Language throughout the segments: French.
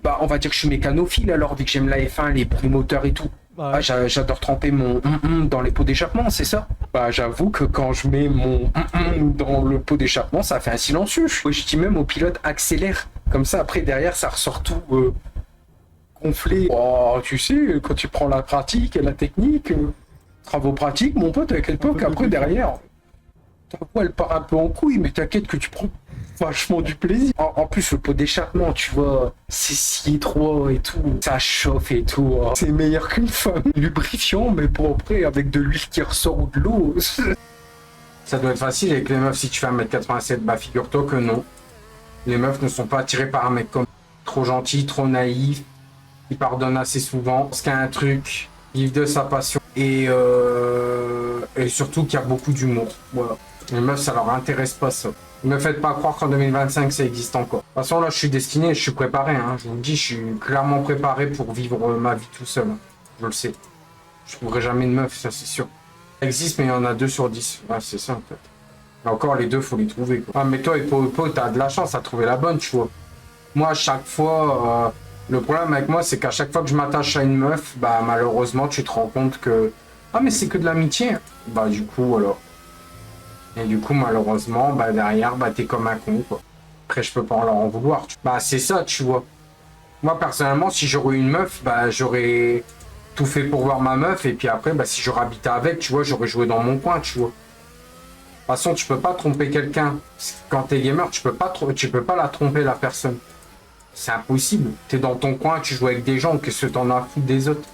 Bah, on va dire que je suis mécanophile alors, vu que j'aime la F1, les bruits moteurs et tout. Bah Ah, ouais. j'adore tremper mon dans les pots d'échappement, c'est ça? Bah, j'avoue que quand je mets mon dans le pot d'échappement, ça fait un silencieux. Je dis même au pilote accélère. Comme ça, après, derrière, ça ressort tout gonflé. Oh, tu sais, quand tu prends la pratique et la technique, travaux pratiques, mon pote, à quelle Un peu époque, de après, technique. derrière, ta voix, elle part un peu en couille, mais t'inquiète que tu prends vachement du plaisir. En plus, le pot d'échappement, tu vois, c'est si étroit et tout, ça chauffe et tout. Oh. C'est meilleur qu'une femme. Lubrifiant, mais pour après, avec de l'huile qui ressort ou de l'eau. Ça doit être facile avec les meufs si tu fais 1m87. Bah, figure-toi que non. Les meufs ne sont pas attirées par un mec comme trop gentil, trop naïf, qui pardonne assez souvent, parce qu'il y a un truc, vivre de sa passion, et surtout qu'il y a beaucoup d'humour. Voilà. Les meufs, ça leur intéresse pas ça. Ne me faites pas croire qu'en 2025 ça existe encore. De toute façon, là, je suis destiné, je suis préparé. Hein. Je vous le dis, je suis clairement préparé pour vivre ma vie tout seul. Hein. Je le sais. Je trouverai jamais de meuf, ça c'est sûr. Ça existe, mais il y en a 2 sur 10. Ouais, c'est ça en fait. Et encore, les deux, faut les trouver. Quoi. Ah, mais toi, Hippo, t'as de la chance à trouver la bonne, tu vois. Moi, à chaque fois, le problème avec moi, c'est qu'à chaque fois que je m'attache à une meuf, bah malheureusement, tu te rends compte que ah mais c'est que de l'amitié. Bah du coup, alors. Et du coup, malheureusement, bah derrière, bah t'es comme un con, quoi. Après, je peux pas leur en vouloir. Bah c'est ça, tu vois. Moi, personnellement, si j'aurais eu une meuf, bah j'aurais tout fait pour voir ma meuf, et puis après, bah si j'aurais habité avec, tu vois, j'aurais joué dans mon coin, tu vois. De toute façon, tu peux pas tromper quelqu'un. Quand t'es gamer, tu peux pas la tromper, la personne. C'est impossible. T'es dans ton coin, tu joues avec des gens, qu'est-ce que t'en as à foutre des autres?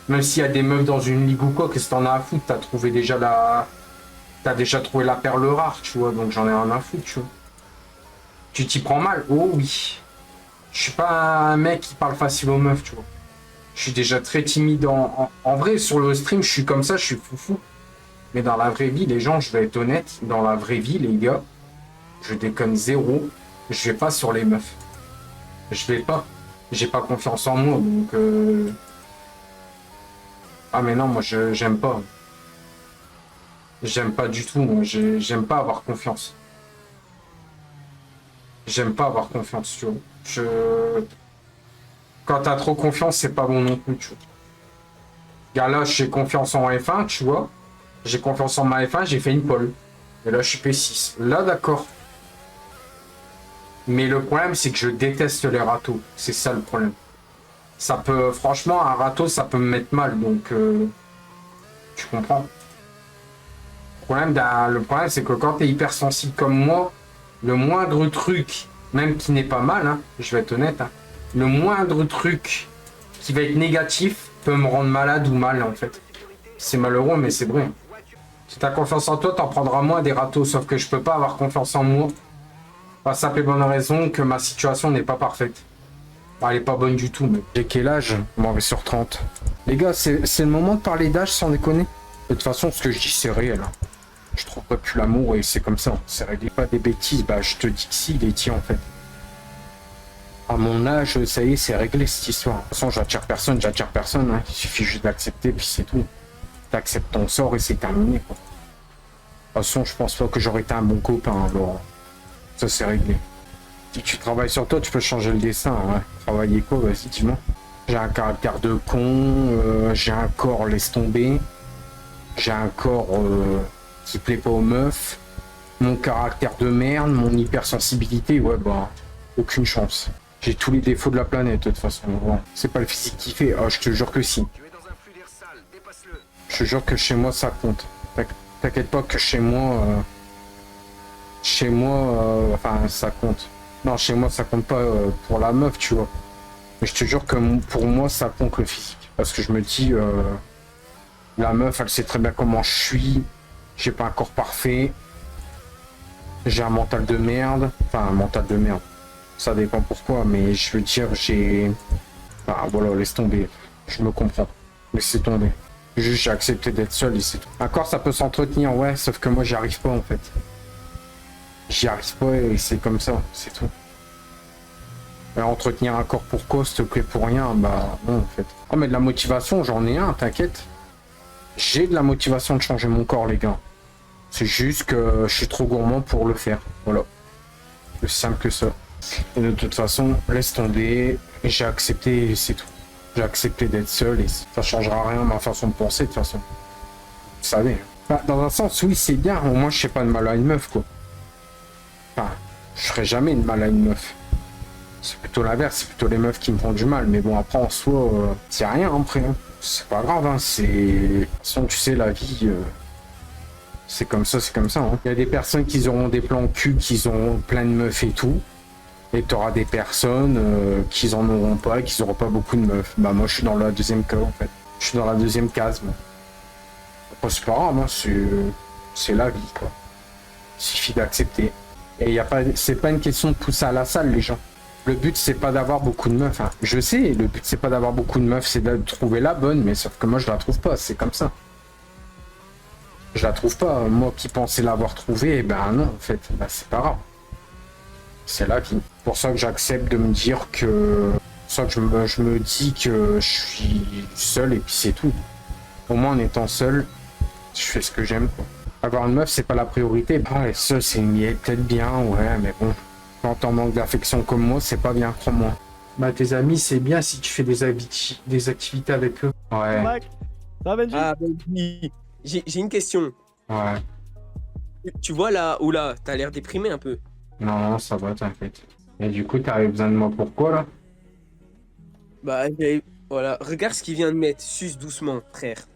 Même s'il y a des meufs dans une ligue ou quoi, qu'est-ce que t'en as à foutre? T'as déjà trouvé la perle rare, tu vois, donc j'en ai rien à foutre, tu vois. Tu t'y prends mal? Oh oui. Je suis pas un mec qui parle facile aux meufs, tu vois. Je suis déjà très timide en vrai, sur le stream, je suis comme ça, je suis foufou. Mais dans la vraie vie, les gens, je vais être honnête, dans la vraie vie, les gars, je déconne zéro. Je vais pas sur les meufs. Je vais pas. J'ai pas confiance en moi, donc ah mais non, moi j'aime pas. J'aime pas du tout, moi. J'aime pas avoir confiance. J'aime pas avoir confiance, tu vois. Quand t'as trop confiance, c'est pas bon non plus, tu vois. Car là, j'ai confiance en F1, tu vois. J'ai confiance en ma F1, j'ai fait une pole. Et là, je suis P6. Là, d'accord. Mais le problème, c'est que je déteste les râteaux. C'est ça le problème. Ça peut, franchement, un râteau, ça peut me mettre mal, donc tu comprends. Le problème, c'est que quand t'es hypersensible comme moi, le moindre truc, même qui n'est pas mal, hein, je vais être honnête, hein, le moindre truc qui va être négatif peut me rendre malade ou mal, en fait. C'est malheureux, mais c'est vrai. Si t'as confiance en toi, t'en prendras moins des râteaux, sauf que je peux pas avoir confiance en moi. Pas simple et bonne raison que ma situation n'est pas parfaite. Bah, elle est pas bonne du tout, mais... J'ai quel âge? Bon, sur 30. Les gars, c'est le moment de parler d'âge sans déconner. De toute façon, ce que je dis, c'est réel. Hein. Je trouverai plus l'amour et c'est comme ça. C'est réglé. Pas des bêtises, bah je te dis que si, il est tient en fait. À mon âge, ça y est, c'est réglé cette histoire. De toute façon, j'attire personne. Hein. Il suffit juste d'accepter, puis c'est tout. T'acceptes ton sort et c'est terminé, quoi. De toute façon, je pense pas que j'aurais été un bon copain, alors ça c'est réglé. Si tu travailles sur toi, tu peux changer le dessin, ouais. Travailler quoi, vas-y, dis-moi. J'ai un caractère de con, j'ai un corps, laisse tomber. J'ai un corps qui plaît pas aux meufs. Mon caractère de merde, mon hypersensibilité, ouais, bah, aucune chance. J'ai tous les défauts de la planète, de toute façon. Bon. C'est pas le physique qui fait, oh, je te jure que si. Je te jure que chez moi, ça compte. T'inquiète pas que chez moi, enfin, ça compte. Non, chez moi, ça compte pas pour la meuf, tu vois. Mais je te jure que pour moi, ça compte le physique. Parce que je me dis, la meuf, elle sait très bien comment je suis. J'ai pas un corps parfait. J'ai un mental de merde. Enfin, un mental de merde. Ça dépend pourquoi, mais je veux dire, j'ai... Ah, voilà, laisse tomber. Je me comprends. Laissez tomber. Juste, j'ai accepté d'être seul et c'est tout. Un corps, ça peut s'entretenir, ouais, sauf que moi, j'y arrive pas, en fait. J'y arrive pas et c'est comme ça, c'est tout. Et entretenir un corps pour quoi, s'il te plaît, pour rien, bah, non, en fait. Oh, mais de la motivation, j'en ai un, t'inquiète. J'ai de la motivation de changer mon corps, les gars. C'est juste que je suis trop gourmand pour le faire. Voilà. C'est simple que ça. Et de toute façon, laisse tomber. J'ai accepté et c'est tout. J'ai accepté d'être seul et ça changera rien à ma façon de penser de toute façon. Vous savez. Hein. Bah, dans un sens, oui, c'est bien. Au moins, je fais pas de mal à une meuf, quoi. Enfin, je ferai jamais de mal à une meuf. C'est plutôt l'inverse, c'est plutôt les meufs qui me font du mal. Mais bon, après, en soi, c'est rien après. Hein. C'est pas grave, hein. C'est... De toute façon, tu sais, la vie... C'est comme ça, c'est comme ça. Hein. Il y a des personnes qui auront des plans cul, qui auront plein de meufs et tout. Et tu auras des personnes qui en auront pas et qui n'auront pas beaucoup de meufs. Bah moi je suis dans la deuxième case en fait. Je suis dans la deuxième case moi. Après c'est pas grave, hein, c'est la vie quoi. Il suffit d'accepter. Et y a pas, c'est pas une question de pousser à la salle les gens. Le but c'est pas d'avoir beaucoup de meufs. Hein. Je sais, le but c'est pas d'avoir beaucoup de meufs, c'est de trouver la bonne, mais sauf que moi je la trouve pas, c'est comme ça. Je la trouve pas. Moi qui pensais l'avoir trouvée, ben non en fait, bah, c'est pas grave. C'est la vie. C'est pour ça que j'accepte de me dire que... C'est pour ça que je me dis que je suis seul et puis c'est tout. Au moins en étant seul, je fais ce que j'aime. Avoir une meuf, c'est pas la priorité. Bah ouais, seul, c'est peut-être bien, ouais, mais bon. Quand t'en manques d'affection comme moi, c'est pas bien, crois-moi. Bah tes amis, c'est bien si tu fais des activités avec eux. Ouais. Mac, ça va Benji? Ah, Benji, j'ai une question. Ouais. Tu vois là, oula, t'as l'air déprimé un peu. Non, non, ça va, t'inquiète. Et du coup, t'avais besoin de moi pour quoi, là? Bah, voilà, regarde ce qu'il vient de mettre. Suce doucement, frère.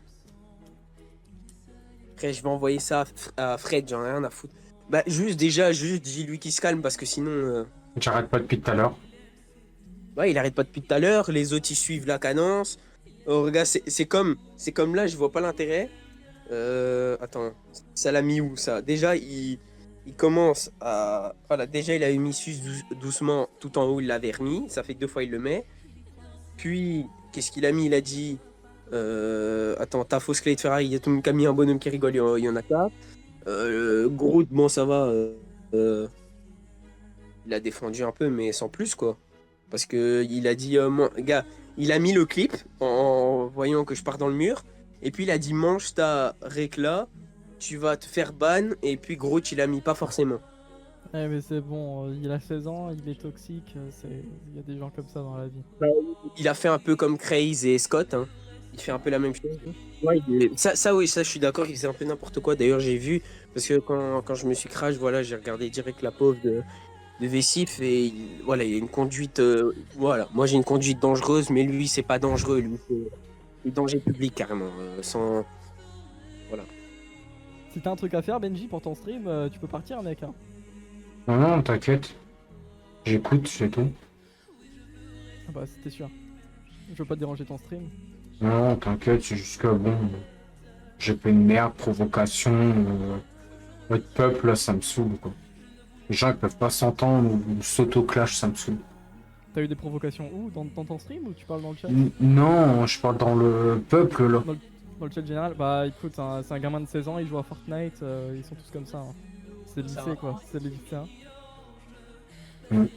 Frère, je vais envoyer ça à Fred, j'en ai rien à foutre. Bah, juste dis-lui qu'il se calme parce que sinon. J'arrête pas depuis tout à l'heure. Ouais, il arrête pas depuis tout à l'heure. Les autres, ils suivent la cadence. Oh, regarde, c'est comme là, je vois pas l'intérêt. Attends, ça l'a mis où ça? Déjà, il commence à. Voilà, déjà, il a mis suce doucement tout en haut, il l'avait remis. Ça fait 2 fois, il le met. Puis, qu'est-ce qu'il a mis? Il a dit. Attends, ta fausse clé de Ferrari, il y a tout le monde qui a mis un bonhomme qui rigole, il y en a 4. Groot, bon, ça va. Il a défendu un peu, mais sans plus, quoi. Parce que il a dit, gars, il a mis le clip en voyant que je pars dans le mur. Et puis il a dit, mange ta récla, tu vas te faire ban. Et puis Groot, il a mis pas forcément. Ouais, mais c'est bon, il a 16 ans, il est toxique, il y a des gens comme ça dans la vie. Il a fait un peu comme Craze et Scott, hein. Il fait un peu la même chose. Ouais, oui, ça, je suis d'accord, il faisait un peu n'importe quoi. D'ailleurs, j'ai vu, parce que quand je me suis crash, voilà, j'ai regardé direct la pauvre de Vessif et voilà, il a une conduite. Voilà, moi j'ai une conduite dangereuse, mais lui, c'est pas dangereux. Lui, c'est danger public carrément. Sans. Voilà. Si t'as un truc à faire, Benji, pour ton stream, tu peux partir, mec. Hein. Non, non, t'inquiète. J'écoute, c'est tout. Ah bah, c'était sûr. Je veux pas te déranger ton stream. Non, t'inquiète, c'est juste que bon. J'ai fait une merde, provocation. Votre peuple, là, ça me saoule, quoi. Les gens, ils peuvent pas s'entendre ou s'auto-clash, ça me saoule. T'as eu des provocations où dans ton stream ou tu parles dans le chat? Non, je parle dans le peuple, là. Dans le chat général? Bah écoute, c'est un gamin de 16 ans, il joue à Fortnite, ils sont tous comme ça. Hein. C'est le lycée quoi, c'est le lycée. Hein. Ouais.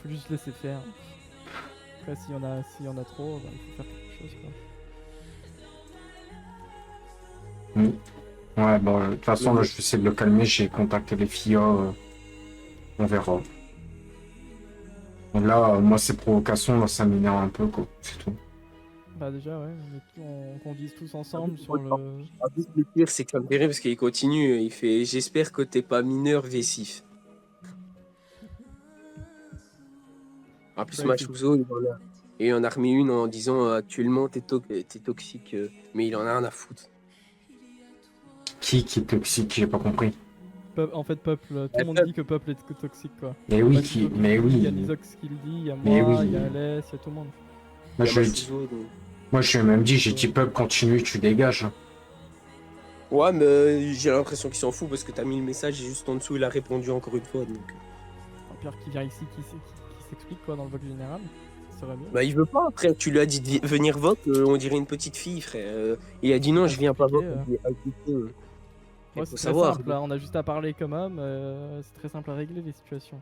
Faut juste laisser faire. Après s'il y en a trop, bah, il faut faire quelque chose quoi. Ouais, bon, de toute façon, là, je vais essayer de le calmer, j'ai contacté les filles, on verra. Et là, moi, ces provocations, là, ça m'énerve un peu, quoi, c'est tout. Bah déjà, ouais, on conduise tous ensemble sur le... Le pire, c'est que ça me fait rire parce qu'il continue, il fait « J'espère que t'es pas mineur Vessif ». En plus, Machuzo, il en a remis une en disant « Actuellement, t'es toxique, mais il en a rien à foutre ». Qui est toxique? J'ai pas compris. En fait, Peuple, tout le monde dit que Peuple est toxique quoi. Mais oui, mais oui. Il y a Nizox qui le dit, il y a moi, il y a Alès, il y a tout le monde. Moi, je lui ai même dit, j'ai dit Peuple, continue, tu dégages. Ouais, mais j'ai l'impression qu'il s'en fout parce que t'as mis le message et juste en dessous, il a répondu encore une fois. Donc... Pierre qui vient ici, qui s'explique quoi dans le vote général. Bah il veut pas, frère, tu lui as dit de venir vote, on dirait une petite fille, frère. Il a dit non, je viens pas vote. Ouais, c'est très simple, là, on a juste à parler comme homme, c'est très simple à régler les situations.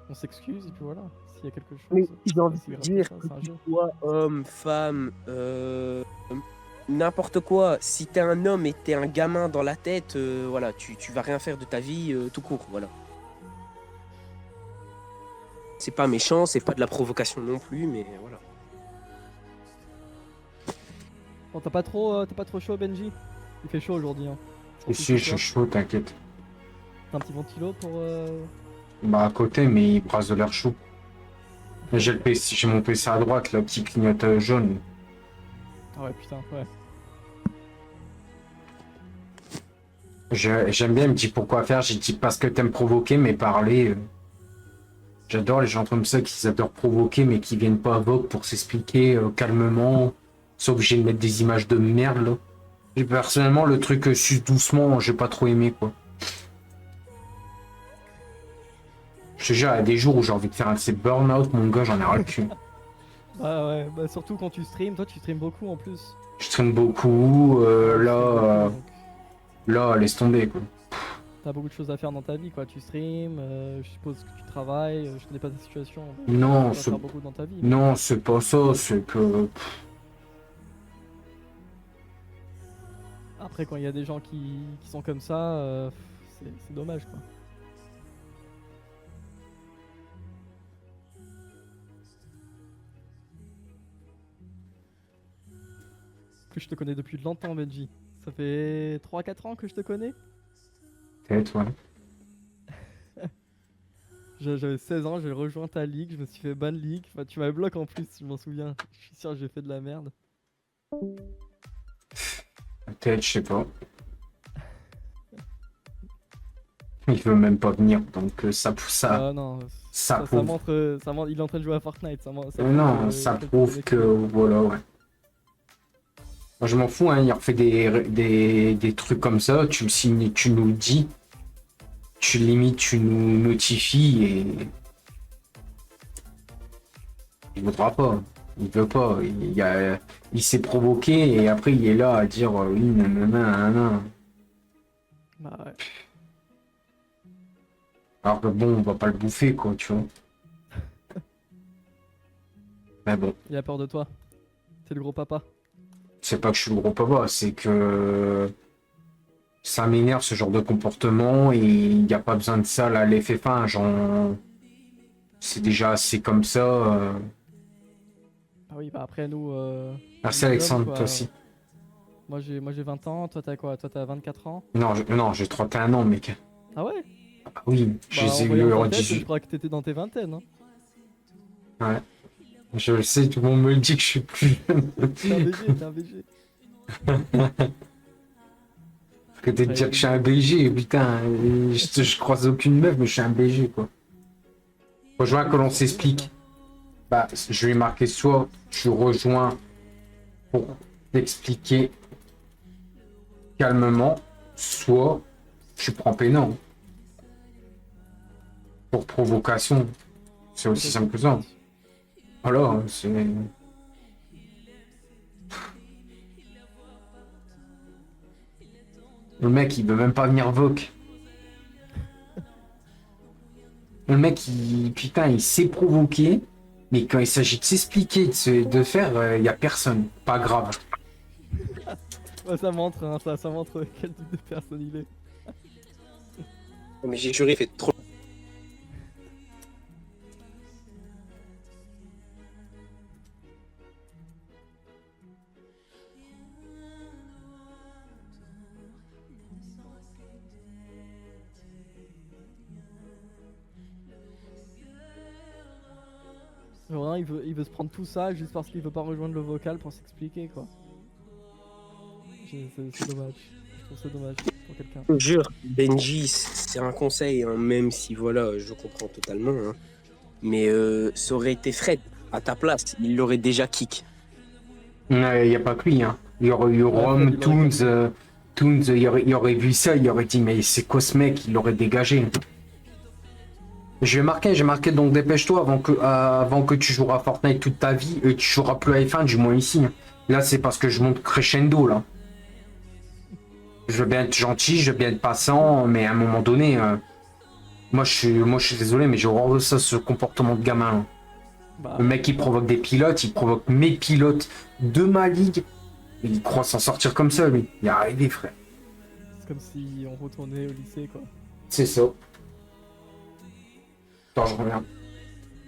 On s'excuse et puis voilà, s'il y a quelque chose... Mais j'ai envie de dire que toi, homme, femme, n'importe quoi, si t'es un homme et t'es un gamin dans la tête, voilà, tu vas rien faire de ta vie tout court, voilà. C'est pas méchant, c'est pas de la provocation non plus, mais voilà. Bon, t'as pas trop chaud, Benji? Il fait chaud aujourd'hui. Hein. Si, je suis chaud, t'inquiète. T'as un petit ventilo pour. Bah, à côté, mais il brasse de l'air chaud. J'ai le PC, j'ai mon PC à droite, là, qui clignote jaune. Ah ouais, putain, ouais. J'aime bien, il me dit pourquoi faire, j'ai dit parce que t'aimes provoquer, mais parler. J'adore les gens comme ça qui adorent provoquer, mais qui viennent pas à Vogue pour s'expliquer calmement. Sont obligés de mettre des images de merde, là. Et personnellement, le truc suce doucement, j'ai pas trop aimé, quoi. Je te jure, il y a des jours où j'ai envie de faire un de ces burn-out, mon gars, j'en ai ras le cul. Bah ouais, bah surtout quand tu stream, toi tu stream beaucoup en plus. Je traîne beaucoup, là, laisse tomber, quoi. T'as beaucoup de choses à faire dans ta vie, quoi. Tu stream, je suppose que tu travailles, je connais pas ta situation. Non, tu vas faire beaucoup dans ta vie. Non, c'est pas ça, c'est que... Après, quand il y a des gens qui sont comme ça, c'est dommage, quoi. Que je te connais depuis longtemps, Benji. Ça fait 3-4 ans que je te connais. Peut-être, ouais. J'avais 16 ans, j'ai rejoint ta ligue, je me suis fait ban ligue. Enfin, tu m'avais bloqué en plus, je m'en souviens. Je suis sûr que j'ai fait de la merde. Peut-être, je sais pas. Il veut même pas venir, donc ça Non, ça ça prouve. montre, il est en train de jouer à Fortnite. Non, ça prouve que voilà, ouais. Moi, je m'en fous, hein, il refait des trucs comme ça, tu le signes, tu nous le dis, tu limites, tu nous notifies et il voudra pas, il veut pas, il s'est provoqué et après il est là à dire oui, nanana. Bah ouais. Alors que bon, on va pas le bouffer, quoi, tu vois. Mais bon. Il a peur de toi. T'es le gros papa. C'est pas que je suis le gros papa, c'est que ça m'énerve ce genre de comportement et il n'y a pas besoin de ça, là, l'effet fin, genre... C'est déjà assez comme ça. Ah oui, bah après nous... Merci Alexandre, toi aussi. Moi j'ai 20 ans, toi t'as quoi? Toi t'as 24 ans? Non, j'ai 31 ans, mec. Ah ouais? Ah oui, je Bah, les ai en voyant eu en ta tête, 18. je crois que t'étais dans tes vingtaines. Hein. Ouais. Je le sais, tout le monde me le dit que je suis plus jeune. T'es un BG. Arrêtez de dire que je suis un BG, putain. Je croise aucune meuf, mais je suis un BG, quoi. Rejoins que l'on s'explique. Bah, je vais marquer soit tu rejoins pour t'expliquer calmement, soit tu prends pénal. Pour provocation. C'est aussi simple que ça. Voilà, c'est... Le mec, il veut même pas venir voc. Le mec, putain, il s'est provoqué, mais quand il s'agit de s'expliquer, de faire, il y a personne. Pas grave. Ouais, ça montre, hein, ça montre quel type de personne il est. Mais j'ai juré, il fait trop. Genre, il veut se prendre tout ça juste parce qu'il veut pas rejoindre le vocal pour s'expliquer, quoi. C'est dommage. Je trouve ça dommage pour quelqu'un. Je jure, Benji, c'est un conseil, hein, même si voilà, je comprends totalement. Hein. Mais ça aurait été Fred à ta place, il l'aurait déjà kick. Il n'y a pas que lui, hein. Il y aurait eu Rome, Toons, il aurait vu ça, il aurait dit mais c'est quoi ce mec, il l'aurait dégagé. J'ai marqué donc dépêche-toi avant que tu joueras à Fortnite toute ta vie et tu joueras plus à F1 du moins ici. Là c'est parce que je monte crescendo là. Je veux bien être gentil, je veux bien être passant, mais à un moment donné, moi je suis désolé mais j'ai horreur de ça, ce comportement de gamin. Là. Bah, Le mec il provoque des pilotes, il provoque mes pilotes de ma ligue. Il croit s'en sortir comme ça lui. Il a rêvé frère. c'est comme si on retournait au lycée, quoi. C'est ça. Attends, je reviens.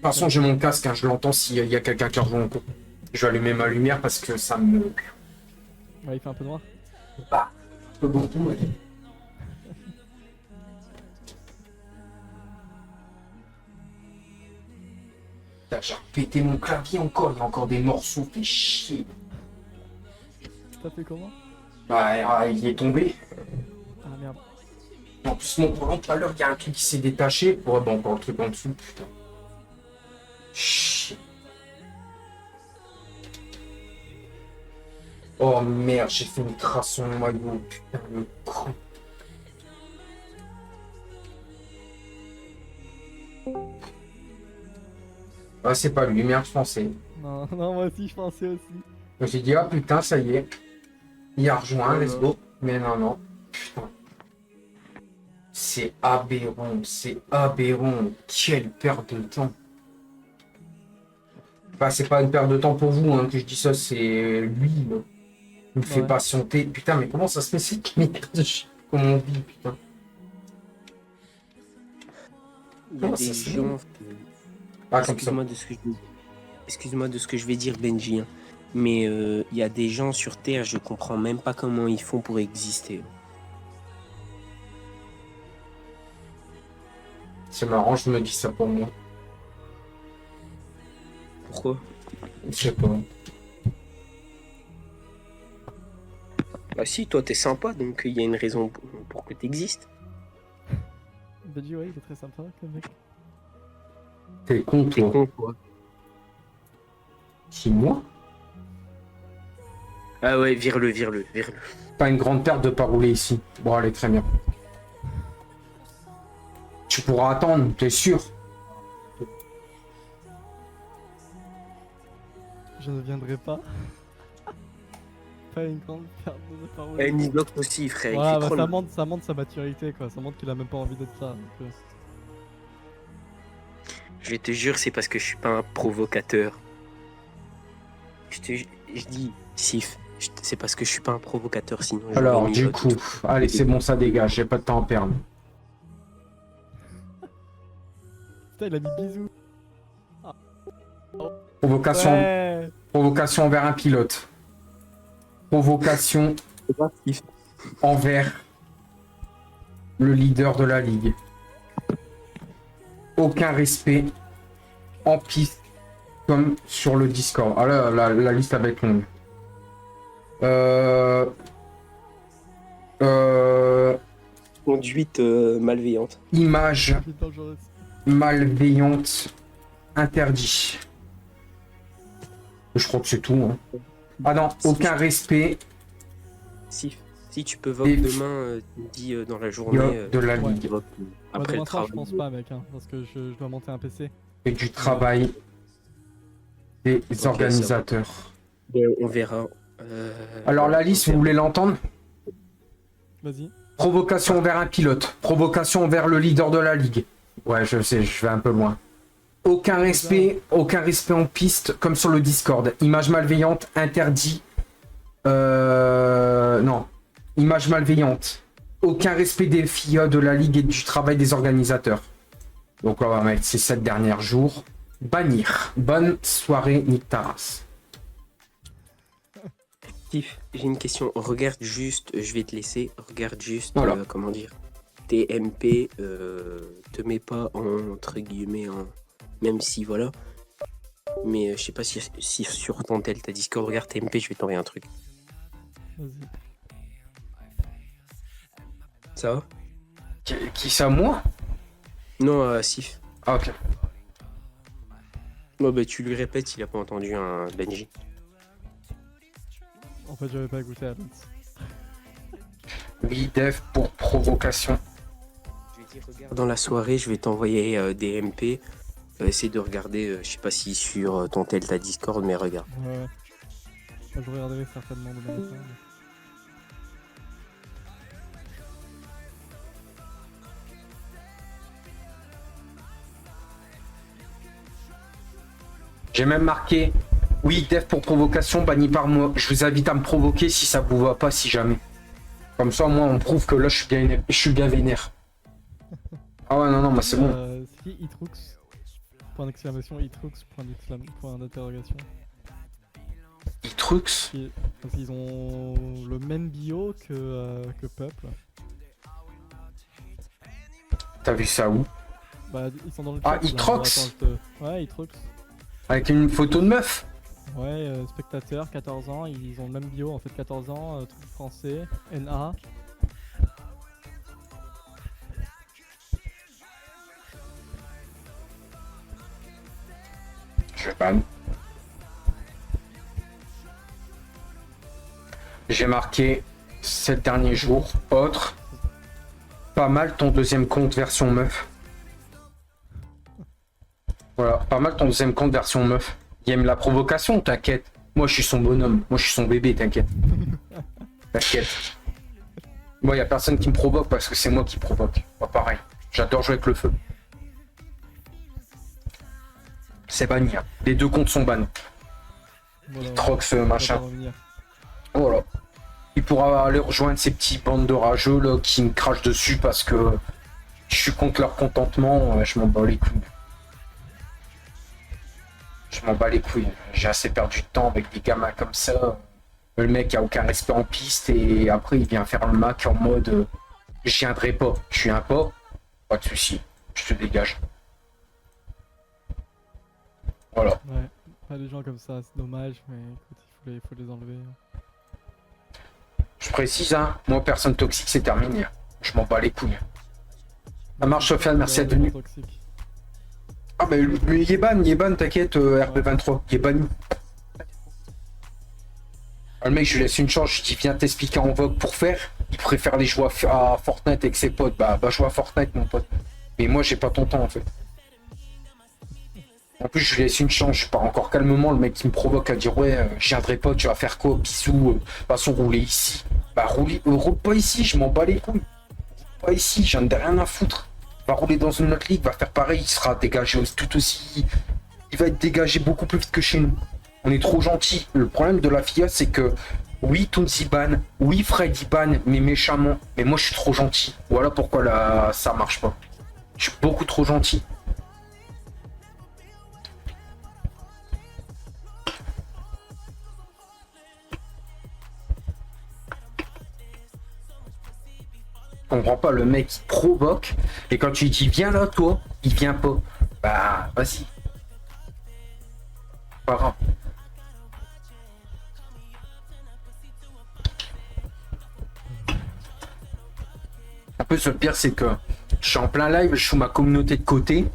toute façon, j'ai mon casque, hein, je l'entends s'il y a quelqu'un qui rejoint en cours. Je vais allumer ma lumière parce que ça me... Ouais, il fait un peu noir. Bah, un peu beaucoup, ouais. Putain, j'ai pété mon clavier encore, il y a encore des morceaux, fait chier. T'as fait comment? Bah, il est tombé. Ah merde. En plus, mon volant, tout à l'heure, il y a un truc qui s'est détaché. Ouais, bon, encore le truc en dessous, putain. Chier. Oh merde, j'ai fait une trace sur mon maillot, putain, le con. Ah, c'est pas lui, merde, je pensais. Non, non, moi aussi je pensais aussi. J'ai dit, ah putain, ça y est. Il a rejoint, let's go. Mais non, non. Putain. C'est aberrant, c'est aberrant. Quelle perte de temps. Enfin, c'est pas une perte de temps pour vous hein, que je dis ça, c'est lui. Là. Il me fait patienter. Putain, mais comment ça se fait cette merde de chien? Comment on vit, putain. Il y a des gens... Ah, Excuse-moi de ce que je vais dire, Benji. Hein. Mais il y a des gens sur Terre, je comprends même pas comment ils font pour exister. C'est marrant, je me dis ça pour moi. Pourquoi? Je sais pas. Bah si, toi t'es sympa, donc il y a une raison pour que t'existes. Benji, ouais, il est très sympa comme mec. T'es con, T'es toi. con, quoi. C'est moi? Ah ouais, vire-le. Pas une grande perte de pas rouler ici. Bon, allez, très bien. Tu pourras attendre, t'es sûr? Je ne viendrai pas. Pas une grande perte de parole. Et Nidok aussi, frère. Il Ouais, fait bah, trop ça montre sa maturité, quoi. Ça montre qu'il a même pas envie d'être là. Donc, Je te jure, c'est parce que je suis pas un provocateur. Je dis, Sif, c'est parce que je suis pas un provocateur, sinon... Alors, j'aurais mis du l'autre. coup, allez, c'est bon, ça dégage, j'ai pas de temps à perdre. Putain, il a mis bisous. Provocation, Ouais. provocation envers un pilote. Provocation C'est pas Sif. envers le leader de la ligue. Aucun respect en piste comme sur le Discord. Ah là, la liste va être longue. Conduite malveillante. Image C'est dangereux. malveillante interdit. Je crois que c'est tout. Hein. Ah non, aucun respect Sif, si tu peux vote Et- demain, tu me dis dans la journée... de la ouais. ligue vote, après Demain le soir, travail. je pense pas, mec, hein, parce que je dois monter un PC. et du travail des ça va. organisateurs. Et on verra. Alors la liste, vous voulez l'entendre? Vas-y. Provocation envers un pilote. Provocation envers le leader de la ligue. Ouais, je sais, je vais un peu loin. Aucun respect en piste comme sur le Discord. Image malveillante, interdit. Non. Image malveillante. Aucun respect des filles de la ligue et du travail des organisateurs. Donc on va mettre ces 7 derniers jours. Bannir. Bonne soirée, Nick Taras. Sif, j'ai une question. Regarde juste, je vais te laisser. Regarde juste, Voilà. comment dire. TMP, te mets pas entre guillemets en. Même si voilà. Mais je sais pas si sur ton tel t'as Discord, regarde TMP, je vais t'envoyer un truc. Vas-y. Ça va? Qui ça, moi? Non, Sif. Ah, ok. Bon, bah, tu lui répètes, il a pas entendu un Benji. En fait, j'avais pas écouté Alex. Lead pour provocation. Je vais dire, regarde. Dans la soirée, je vais t'envoyer des MP. Essaye de regarder, je sais pas si sur ton tel t'as Discord, mais regarde. Ouais. Moi, je regarderai certainement demain matin. mais- J'ai même marqué oui, dev pour provocation banni par moi. Je vous invite à me provoquer si ça vous va pas, si jamais. Comme ça, moi, on prouve que là, je suis bien vénère. Ah ouais, non, non, bah c'est bon. C'est qui Itrux? point d'exclamation, Itrux, point d'interrogation. Itrux? Parce qu'ils ont le même bio que Peuple. T'as vu ça où? Bah, ils sont dans le Ah, chat, là. Itrox? Attends, Ouais, Itrux. Avec une photo de meuf? Ouais, spectateur, 14 ans, ils ont le même bio en fait, 14 ans, truc français, NA. Je banne. J'ai marqué 7 derniers jours, autre. Pas mal ton deuxième compte version meuf. Voilà, pas mal ton deuxième compte version meuf. Il aime la provocation, t'inquiète. Moi je suis son bonhomme, moi je suis son bébé, t'inquiète. T'inquiète. Moi y a personne qui me provoque parce que c'est moi qui provoque. Pas pareil. J'adore jouer avec le feu. C'est banni. Hein. Les deux comptes sont bannis. Voilà, Trox machin. Voilà. Il pourra aller rejoindre ces petits bandes de rageux là qui me crachent dessus parce que je suis contre leur contentement. Je m'en bats les couilles. Je m'en bats les couilles. J'ai assez perdu de temps avec des gamins comme ça. Le mec a aucun respect en piste et après il vient faire le Mac en mode je viendrai pas. Je suis un pas de soucis. Je te dégage. Voilà. Ouais, pas des gens comme ça, c'est dommage, mais écoute, il faut les enlever. Je précise, hein, moi personne toxique c'est terminé. Je m'en bats les couilles. Ça marche Sofiane, merci d'être venu. Ah mais Yeban, t'inquiète, RP23, il est banni. Le mec je lui laisse une chance, je lui dis viens t'expliquer en vogue pour faire. Il préfère les jouer à Fortnite avec ses potes, bah jouer à Fortnite mon pote. Mais moi j'ai pas ton temps en fait. En plus je lui laisse une chance, je pars encore calmement, le mec qui me provoque à dire ouais je viendrai pas, tu vas faire quoi, bisous, de toute façon rouler ici. Bah roule pas ici, je m'en bats les couilles. Pas ici, j'en ai rien à foutre. Va rouler dans une autre ligue, va faire pareil, il sera dégagé tout aussi. Il va être dégagé beaucoup plus vite que chez nous. On est trop gentil. Le problème de la FIA, c'est que oui, Tounzi ban, oui, Freddy ban, mais méchamment. Mais moi, je suis trop gentil. Voilà pourquoi là, ça marche pas. Je suis beaucoup trop gentil. Je comprends pas, le mec il provoque et quand tu lui dis viens là toi, il vient pas. Bah vas-y. Pas grave. Un peu le pire c'est que je suis en plein live, je suis ma communauté de côté.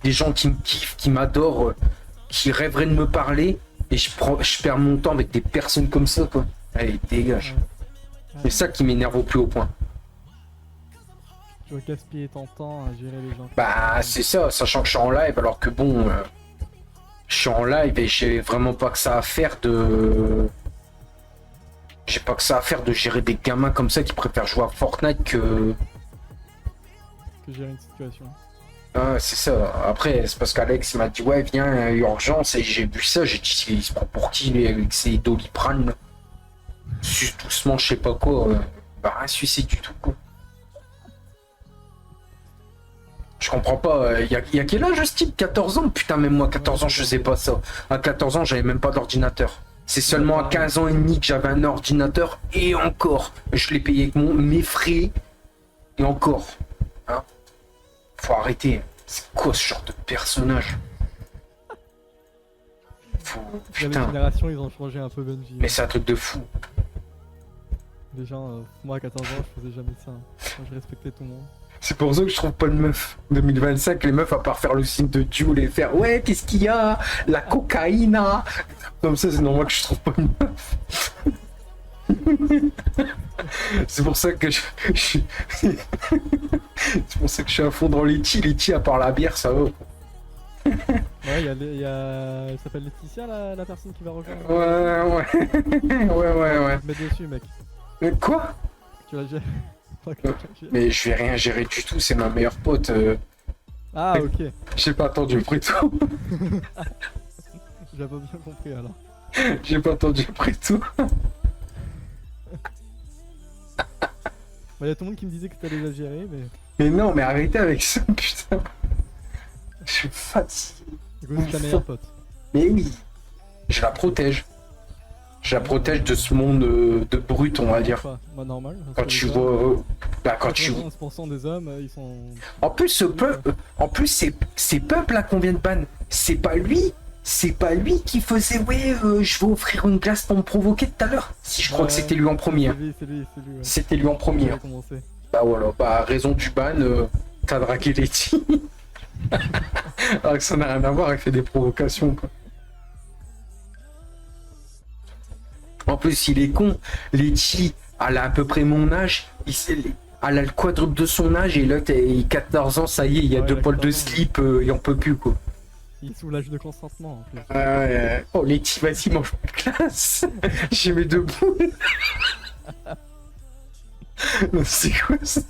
Des gens qui me kiffent, qui m'adorent, qui rêveraient de me parler et je perds mon temps avec des personnes comme ça quoi. Allez, dégage. C'est ça qui m'énerve au plus haut point. Tu vas gaspiller ton temps à gérer les gens. Bah c'est ça, sachant que je suis en live alors que bon, je suis en live et j'ai vraiment pas que ça à faire de... J'ai pas que ça à faire de gérer des gamins comme ça qui préfèrent jouer à Fortnite que gérer une situation. Ah c'est ça, après c'est parce qu'Alex m'a dit ouais viens, urgence et j'ai vu ça, j'ai dit il se prend pour qui lui avec ses Doliprane. Suce doucement je sais pas quoi, bah rien suicide du tout quoi. Je comprends pas, y a quel âge ce type? 14 ans? Putain même moi 14 ans je faisais pas ça. À 14 ans j'avais même pas d'ordinateur. C'est seulement à 15 ans et demi que j'avais un ordinateur et encore. Je l'ai payé avec mes frais et encore. Hein, faut arrêter. C'est quoi ce genre de personnage? Faut... Putain. Les générations ils ont changé un peu Benji. Mais c'est un truc de fou. Déjà, moi à 14 ans je faisais jamais ça. Moi je respectais tout le monde. C'est pour ça que je trouve pas de meuf. 2025, les meufs, à part faire le signe de Dieu, les faire ouais, qu'est-ce qu'il y a? La cocaïne. Comme ça, c'est normal que je trouve pas une meuf. C'est pour ça que c'est pour ça que je suis à fond dans Letty, à part la bière, ça va. Ouais, elle s'appelle Laetitia, la personne qui va rejoindre. Ouais. Mets dessus, mec. Mais quoi? Tu vas gérer. Mais je vais rien gérer du tout, c'est ma meilleure pote. Ah, ok. J'ai pas attendu après tout. J'avais pas bien compris alors. J'ai pas attendu après tout. Bah, y a tout le monde qui me disait que t'allais la gérer, mais. Mais non, mais arrêtez avec ça, putain. Je suis fatigué. Du coup, c'est ta meilleure pote. Mais oui, je la protège. Je la protège de ce monde de brut, on va dire. Bah, normal. Quand tu vois... quand tu... 15% des hommes, ils sont... En plus, ces peuples là qu'on vient de ban, c'est pas lui qui faisait je vais offrir une glace pour me provoquer tout à l'heure. Si je crois que c'était lui en premier. C'est lui. C'était lui en premier. Bah voilà, bah raison du ban, t'as dragué Letty. Alors que ça n'a rien à voir, elle fait des provocations quoi. En plus, il est con. Letty, elle a à peu près mon âge. Elle a le quadruple de son âge et l'autre, il a 14 ans, ça y est, il y a 2 poils de slip, il en peut plus quoi. Il est sous l'âge de consentement en plus. Oh, Letty, vas-y, mange ma classe. J'ai mes 2 boules. C'est quoi ça?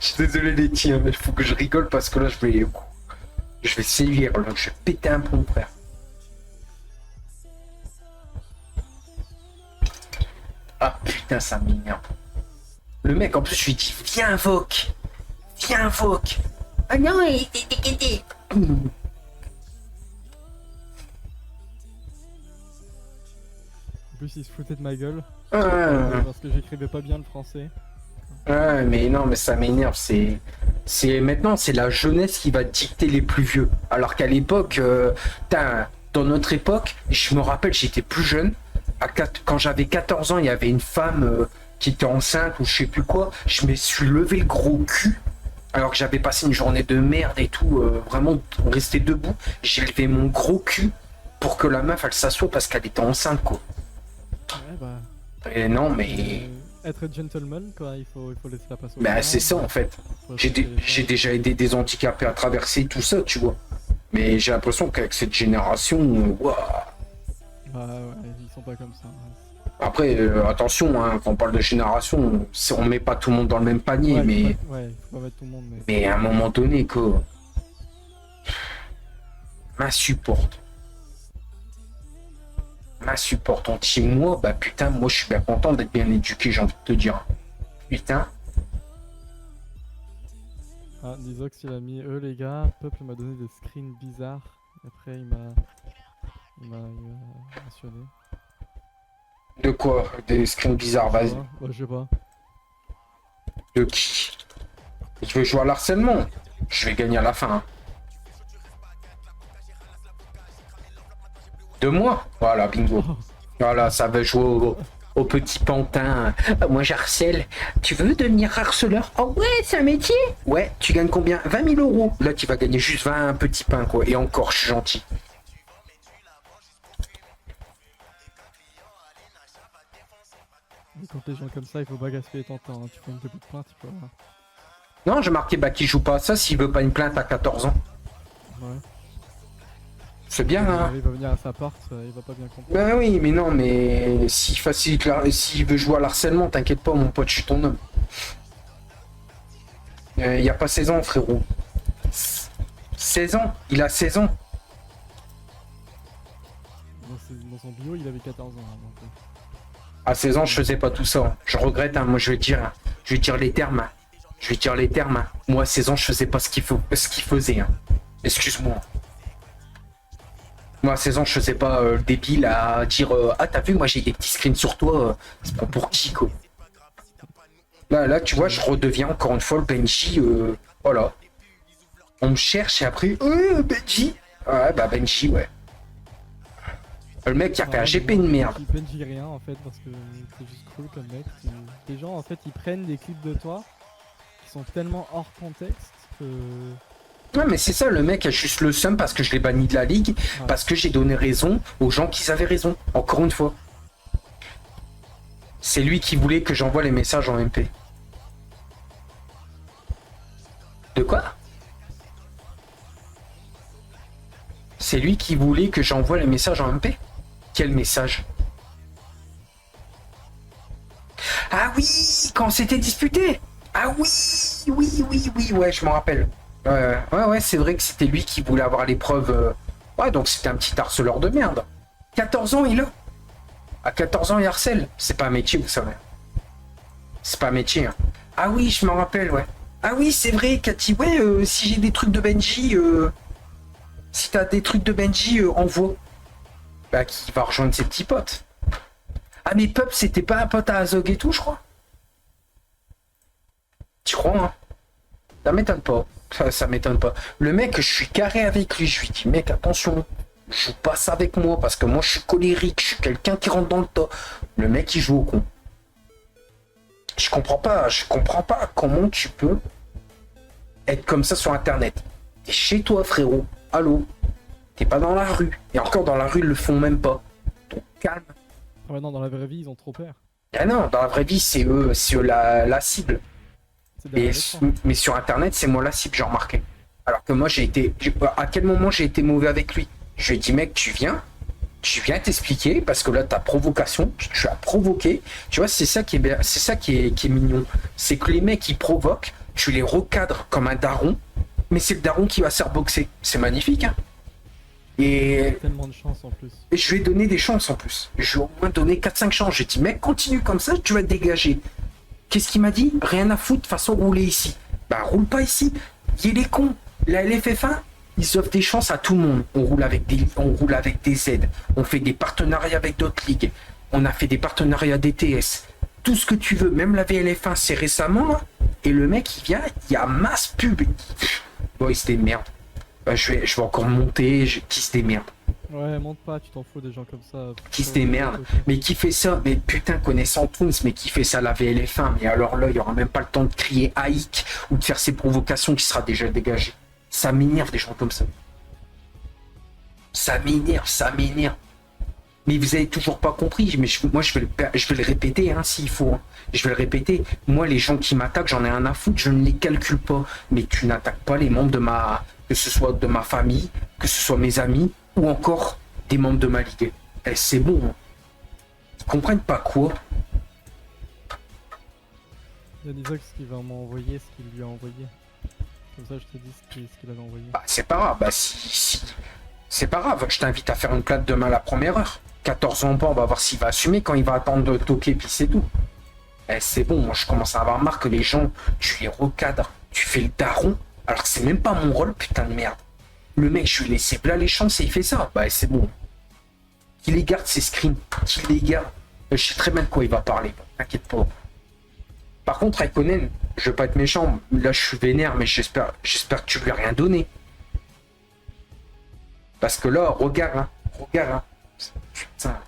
Je suis désolé, Letty, mais il faut que je rigole parce que là, je vais sévir, là, je vais péter un plomb, frère. Ah putain, ça m'énerve. Le mec, en plus, je lui dis, viens, invoque. Ah non, il était dégueudé. En plus, il se foutait de ma gueule. Parce que j'écrivais pas bien le français. Ouais, mais non, mais ça m'énerve. Maintenant, c'est la jeunesse qui va dicter les plus vieux. Alors qu'à l'époque, dans notre époque, je me rappelle, j'étais plus jeune. Quand j'avais 14 ans, il y avait une femme qui était enceinte ou je sais plus quoi. Je me suis levé le gros cul. Alors que j'avais passé une journée de merde et tout. Vraiment, on restait debout. J'ai levé mon gros cul pour que la meuf, elle s'assoie parce qu'elle était enceinte, quoi. Ouais, bah... Et non, mais... être gentleman, quoi, il faut laisser la passer. Bah, c'est ça, en fait. J'ai déjà aidé des handicapés à traverser tout ça, tu vois. Mais j'ai l'impression qu'avec cette génération, waouh. Bah ouais, ils sont pas comme ça. Après, attention, hein, quand on parle de génération, on met pas tout le monde dans le même panier, ouais, mais... Ouais, faut pas mettre tout le monde, mais... Mais à un moment donné, quoi... M'insupporte, anti-moi, bah putain, moi je suis bien content d'être bien éduqué, j'ai envie de te dire. Putain. Ah, Nizox il a mis les gars, Peuple m'a donné des screens bizarres. Après il m'a mentionné. De quoi? Des screens bizarres, vas-y. Bah, je sais pas. De qui? Je veux jouer à l'harcèlement. Je vais gagner à la fin. Hein. De moi? Voilà, bingo. Voilà, ça va jouer au petit pantin. Moi j'harcèle. Tu veux devenir harceleur? Oh ouais, c'est un métier? Ouais, tu gagnes combien? 20 000 euros. Là, tu vas gagner juste 20 petits pains, quoi. Et encore, je suis gentil. Quand les gens comme ça, il faut pas gaspiller ton temps. Hein. Tu fais une petite plainte, tu peux... Non, j'ai marqué bah qui joue pas ça s'il veut pas une plainte à 14 ans. Ouais. C'est bien, hein. Il va venir à sa porte, il va pas bien comprendre. Ben oui, mais non, mais s'il veut jouer à l'harcèlement, t'inquiète pas, mon pote, je suis ton homme. Il y a pas 16 ans, frérot. 16 ans? Il a 16 ans. Dans son bio, il avait 14 ans. Hein, donc... À 16 ans, je faisais pas tout ça. Je regrette, hein. Moi, je vais dire les termes. Moi, à 16 ans, je faisais pas ce qu'il faisait. Hein. Excuse-moi. Moi, à 16 ans, je faisais pas le débile à dire ah, t'as vu, moi j'ai des petits screens sur toi. C'est pas pour qui, quoi. Là, tu vois, je redeviens encore une fois le Benji. Voilà. On me cherche et après, Benji. Ouais, bah, Benji, ouais. Le mec qui a fait un GP de merde. Benji rien en fait, parce que c'est juste cool comme mec. Les gens, en fait, ils prennent des clips de toi qui sont tellement hors contexte que. Ouais, mais c'est ça, le mec a juste le seum parce que je l'ai banni de la ligue, ouais. Parce que j'ai donné raison aux gens qui avaient raison, encore une fois. C'est lui qui voulait que j'envoie les messages en MP. De quoi? C'est lui qui voulait que j'envoie les messages en MP? Quel message? Ah oui, quand on s'était disputé. Ah oui, ouais, je m'en rappelle. Ouais, c'est vrai que c'était lui qui voulait avoir l'épreuve. Ouais, donc c'était un petit harceleur de merde. 14 ans, il a. À 14 ans, il harcèle. C'est pas un métier, vous savez. C'est pas un métier. Hein. Ah oui, je m'en rappelle, ouais. Ah oui, c'est vrai, Cathy. Ouais, si j'ai des trucs de Benji, Si t'as des trucs de Benji, envoie. Bah, qui va rejoindre ses petits potes. Ah, mais Pup, c'était pas un pote à Azog et tout, je crois. Tu crois, hein? Ça m'étonne pas. Ça m'étonne pas. Le mec, je suis carré avec lui. Je lui dis, mec, attention. Joue pas ça avec moi parce que moi, je suis colérique. Je suis quelqu'un qui rentre dans le tas. Le mec, il joue au con. Je comprends pas comment tu peux être comme ça sur Internet. T'es chez toi, frérot. Allô? T'es pas dans la rue. Et encore, dans la rue, ils le font même pas. Donc, calme. Ouais, non, dans la vraie vie, ils ont trop peur. Ah non, dans la vraie vie, c'est eux la cible. Mais sur Internet, c'est moi la cible, j'ai remarqué. Alors que moi, à quel moment j'ai été mauvais avec lui? Je lui ai dit, mec, tu viens t'expliquer, parce que là, ta provocation, tu as provoqué. Tu vois, c'est ça qui est bien, c'est ça qui est mignon. C'est que les mecs, ils provoquent, tu les recadres comme un daron, mais c'est le daron qui va se faire boxer. C'est magnifique, hein. Et tellement de chance en plus. Et je lui ai donné des chances en plus. Je lui ai au moins donné 4-5 chances. J'ai dit, mec, continue comme ça, tu vas te dégager. Qu'est-ce qu'il m'a dit? Rien à foutre, de toute façon, rouler ici. Bah, roule pas ici. Il est con. La LFF1, ils offrent des chances à tout le monde. On roule avec des aides. On fait des partenariats avec d'autres ligues. On a fait des partenariats DTS. Tout ce que tu veux. Même la VLF1, c'est récemment, là. Et le mec, il vient, il y a masse pub. Bon, il se démerde. Bah, je vais encore monter. Qui se démerde? Ouais, monte pas, tu t'en fous des gens comme ça. Qui se démerde. Mais qui fait ça? Mais putain, connaissant Toons, mais qui fait ça la VLF1? Mais alors là, il n'y aura même pas le temps de crier Aïk ou de faire ses provocations qui sera déjà dégagé. Ça m'énerve des gens comme ça. Ça m'énerve. Mais vous avez toujours pas compris. Mais moi, je vais le répéter, hein, s'il faut. Hein. Je vais le répéter. Moi, les gens qui m'attaquent, j'en ai un à foutre. Je ne les calcule pas. Mais tu n'attaques pas les membres que ce soit de ma famille, que ce soit mes amis, ou encore des membres de ma ligue. Eh, c'est bon. Hein. Ils comprennent pas quoi. Il y a Nizox qui va m'envoyer ce qu'il lui a envoyé. Comme ça, je te dis ce qu'il avait envoyé. Bah, c'est pas grave. Bah, si. C'est pas grave. Je t'invite à faire une plate demain à la première heure. 14 ans pas, on va voir s'il va assumer quand il va attendre de toquer, puis c'est tout. Eh, c'est bon. Moi, je commence à avoir marre que les gens, tu les recadres, tu fais le daron, alors que c'est même pas mon rôle, putain de merde. Le mec, je lui ai laissé là les chances et il fait ça. Bah, c'est bon. Qu'il les garde, ses screens. Qu'il les garde. Je sais très bien de quoi il va parler. T'inquiète pas. Par contre, Raikkonen, je veux pas être méchant. Là, je suis vénère, mais j'espère que tu lui as rien donné. Parce que là, regarde, hein. Regarde, hein. Putain.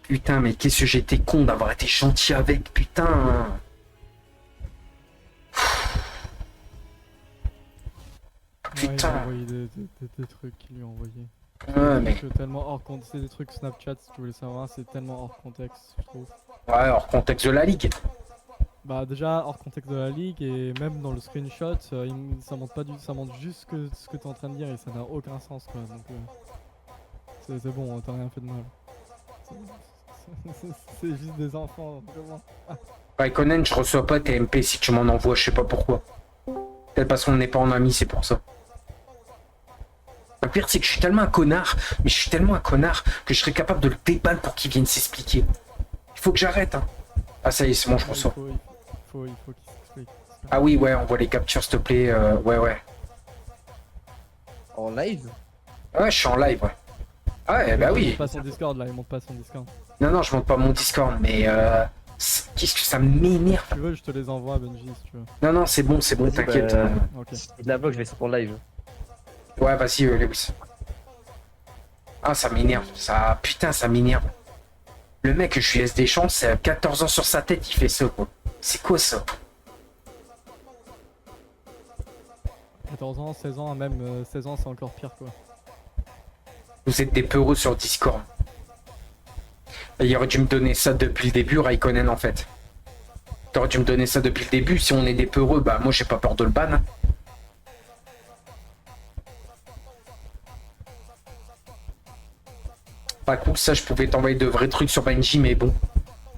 Putain, mais qu'est-ce que j'étais con d'avoir été gentil avec, putain. Putain. Ouais, il a envoyé des trucs qu'il lui a envoyé. Ouais, mais... Tellement hors contexte, c'est des trucs Snapchat, si tu voulais savoir, c'est tellement hors contexte, je trouve. Ouais, hors contexte de la ligue. Bah déjà hors contexte de la ligue et même dans le screenshot, ça montre pas ça montre juste ce que t'es en train de dire et ça n'a aucun sens quoi. Donc c'est bon, t'as rien fait de mal. C'est juste des enfants, vraiment. Raikkonen, je reçois pas tes MP si tu m'en envoies, je sais pas pourquoi. Peut-être parce qu'on n'est pas en amis, c'est pour ça. Le pire, c'est que je suis tellement un connard, mais je suis tellement un connard que je serais capable de le déballer pour qu'il vienne s'expliquer. Il faut que j'arrête, hein. Ah, ça y est, c'est bon, je reçois. Il faut qu'il s'explique. Ah oui, ouais, on voit les captures, s'il te plaît. Ouais. En live? Ouais, je suis en live, ouais. Ah ouais, bah oui. Il monte pas son Discord là, il monte pas son Discord. Non, je monte pas mon Discord, mais qu'est-ce que ça m'énerve. Si tu veux, je te les envoie, Benji, si tu veux. Non, c'est bon, t'inquiète. Ok. Il la bloque, je vais sur ton live. Ouais, vas-y, Lewis. Ah, ça m'énerve. Putain, ça m'énerve. Le mec, je lui laisse des chances, 14 ans sur sa tête, il fait ça, quoi. C'est quoi ça? 14 ans, 16 ans, même 16 ans, c'est encore pire, quoi. Vous êtes des peureux sur Discord. Il aurait dû me donner ça depuis le début, Raikkonen, en fait. T'aurais dû me donner ça depuis le début. Si on est des peureux, bah moi, j'ai pas peur de le ban. Pas cool, ça, je pouvais t'envoyer de vrais trucs sur Benji, mais bon.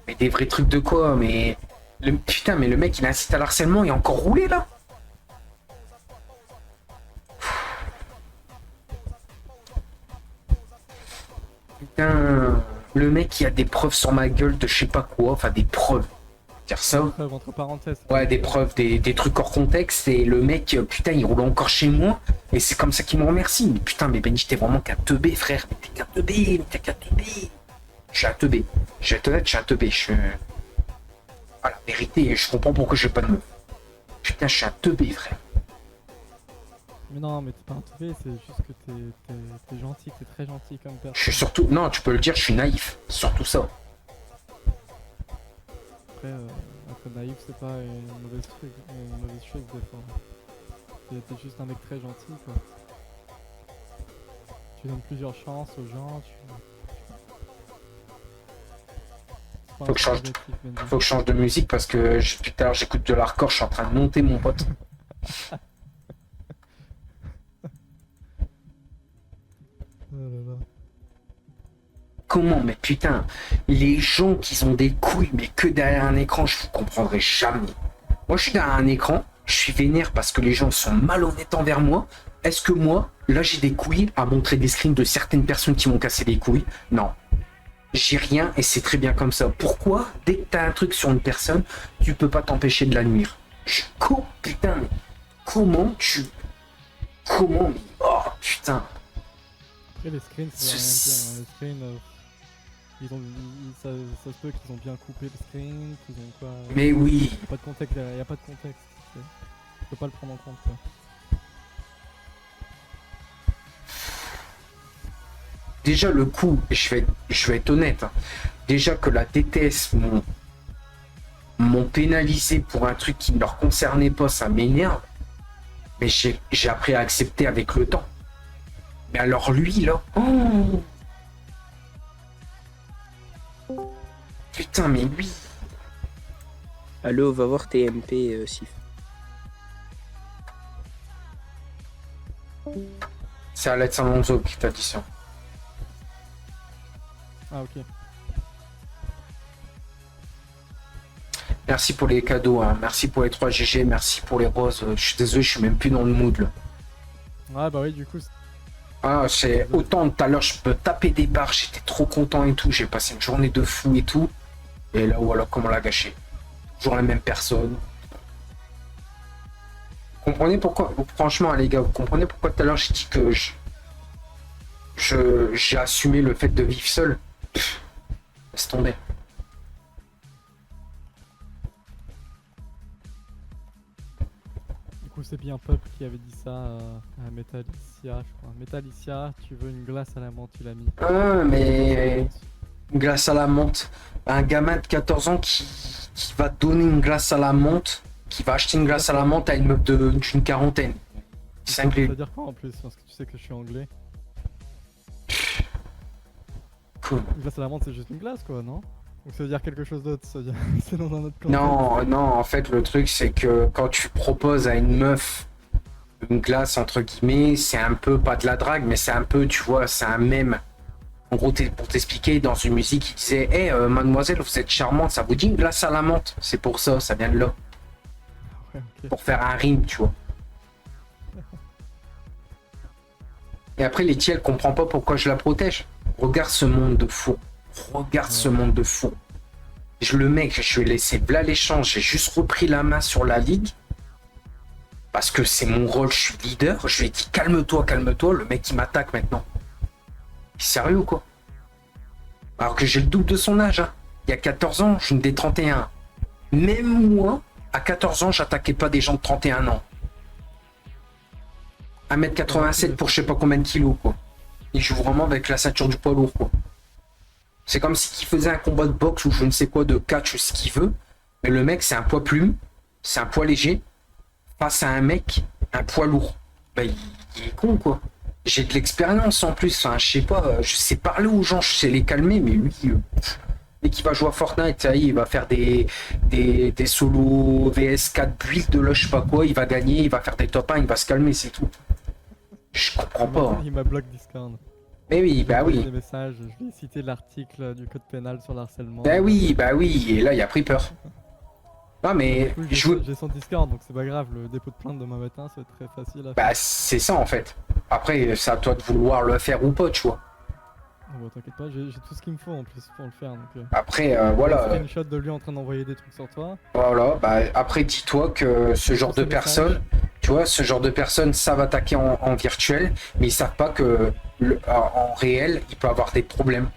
Mais des vrais trucs de quoi? Mais... Putain, mais le mec, il incite à l'harcèlement, il a encore roulé, là? Putain... Le mec, il a des preuves sur ma gueule de je sais pas quoi, enfin des preuves. Dire ça. Des preuves entre parenthèses. Ouais, des preuves, des trucs hors contexte, et le mec, putain, il roule encore chez moi, et c'est comme ça qu'il me remercie. Mais putain, mais Benji, t'es vraiment qu'un teubé, frère. Mais t'es qu'un teubé, mais t'es qu'un teubé. Je suis un teubé. Je vais être honnête, je suis un teubé. Ah, la vérité, je comprends pourquoi j'ai pas de meuf. Putain, je suis un teubé, frère. Mais non, mais t'es pas un teubé, c'est juste que t'es gentil, t'es très gentil comme personne. Je suis surtout, non, tu peux le dire, je suis naïf. C'est surtout ça. Après, être naïf, c'est pas une mauvaise chose des fois. T'es juste un mec très gentil, quoi. Tu donnes plusieurs chances aux gens, C'est pas Faut un que je change truc négatif, Benji. Faut que je change de musique parce que depuis tout à l'heure, j'écoute de l'hardcore, je suis en train de monter, mon pote. Oh là là. Comment, mais putain, les gens qui ont des couilles, mais que derrière un écran, je vous comprendrai jamais. Moi, je suis derrière un écran, je suis vénère parce que les gens sont malhonnêtes envers moi. Est-ce que moi, là, j'ai des couilles à montrer des screens de certaines personnes qui m'ont cassé les couilles? Non. J'ai rien et c'est très bien comme ça. Pourquoi, dès que t'as un truc sur une personne, tu peux pas t'empêcher de la nuire? Putain, mais comment mais... Oh, putain. Après, les screens, ça veut rien dire. Hein. Les screens, ça se peut qu'ils ont bien coupé le screen, qu'ils ont quoi. Mais oui. Y a pas de contexte, y a pas de contexte. Tu peux pas le prendre en compte, quoi. Déjà le coup, je vais être honnête, hein. Déjà que la DTS m'ont pénalisé pour un truc qui ne leur concernait pas, ça m'énerve. Mais j'ai appris à accepter avec le temps. Mais alors lui là, oh putain, mais lui. Allo, va voir TMP, Sif. C'est Alex Alonso qui t'a dit ça. Ah, ok. Merci pour les cadeaux, hein. Merci pour les 3 GG, merci pour les roses. Je suis désolé, je suis même plus dans le mood là. Ouais, bah oui, du coup. Ah, c'est autant tout à l'heure, je peux taper des barres, j'étais trop content et tout. J'ai passé une journée de fou et tout. Et là, voilà comment on l'a gâché. Toujours la même personne. Vous comprenez pourquoi, franchement, les gars, vous comprenez pourquoi tout à l'heure j'ai dit que j'ai assumé le fait de vivre seul? Laisse tomber. Du coup, c'est bien Pop qui avait dit ça à Metalicia, je crois. Metalicia, tu veux une glace à la menthe, il a mis. Ah, mais glace à la menthe. Un gamin de 14 ans qui va donner une glace à la menthe, qui va acheter une glace à la menthe à une meuf d'une quarantaine. Cinglé. Ça veut dire quoi en plus? Parce que tu sais que je suis anglais. Cool. Une glace à la menthe, c'est juste une glace, quoi, non? Donc ça veut dire quelque chose d'autre, ça veut dire c'est dans un autre contexte. Non, en fait, le truc, c'est que quand tu proposes à une meuf une glace, entre guillemets, c'est un peu, pas de la drague, mais c'est un peu, tu vois, c'est un mème. En gros, pour t'expliquer, dans une musique, il disait hey, mademoiselle, vous êtes charmante, ça vous dit une glace à la menthe? C'est pour ça, ça vient de là. Ouais, ok. Pour faire un rime, tu vois. Et après, Letty, elle comprend pas pourquoi je la protège. Regarde ce monde de fou. Regarde ce monde de fou. Le mec, je lui ai laissé là l'échange, j'ai juste repris la main sur la ligue. Parce que c'est mon rôle, je suis leader. Je lui ai dit calme-toi, calme-toi. Le mec, il m'attaque maintenant. Sérieux ou quoi? Alors que j'ai le double de son âge. Hein. Il y a 14 ans, je n'ai 31. Même moi, à 14 ans, j'attaquais pas des gens de 31 ans. 1m87 pour je sais pas combien de kilos, quoi. Il joue vraiment avec la ceinture du poids lourd, quoi. C'est comme s'il faisait un combat de boxe ou je ne sais quoi, de catch ou ce qu'il veut. Mais le mec, c'est un poids plume, c'est un poids léger, face à un mec, un poids lourd. Bah, il est con, quoi. J'ai de l'expérience en plus, enfin, je sais pas, je sais parler aux gens, je sais les calmer, mais lui, dès qu'il va jouer à Fortnite, ça y est, il va faire des solos VS4 build de là, je sais pas quoi, il va gagner, il va faire des top 1, il va se calmer, c'est tout. Je comprends pas. Hein. Il m'a bloqué Discord. Mais oui, bah oui. Des messages, je lui ai cité l'article du code pénal sur l'harcèlement. Bah oui, et là il a pris peur. Non mais Du coup, je... j'ai son Discord donc c'est pas grave, le dépôt de plainte demain matin c'est très facile à faire. Bah c'est ça en fait. Après c'est à toi de vouloir le faire ou pas, tu vois. Ah bah, t'inquiète pas, j'ai tout ce qu'il me faut en plus pour le faire. Donc, Après, un voilà. screenshot de lui en train d'envoyer des trucs sur toi. Voilà, bah, après dis-toi que ce genre Tous de ces personnes, tu vois, ce genre de personnes savent attaquer en virtuel, mais ils savent pas que en réel, il peut avoir des problèmes.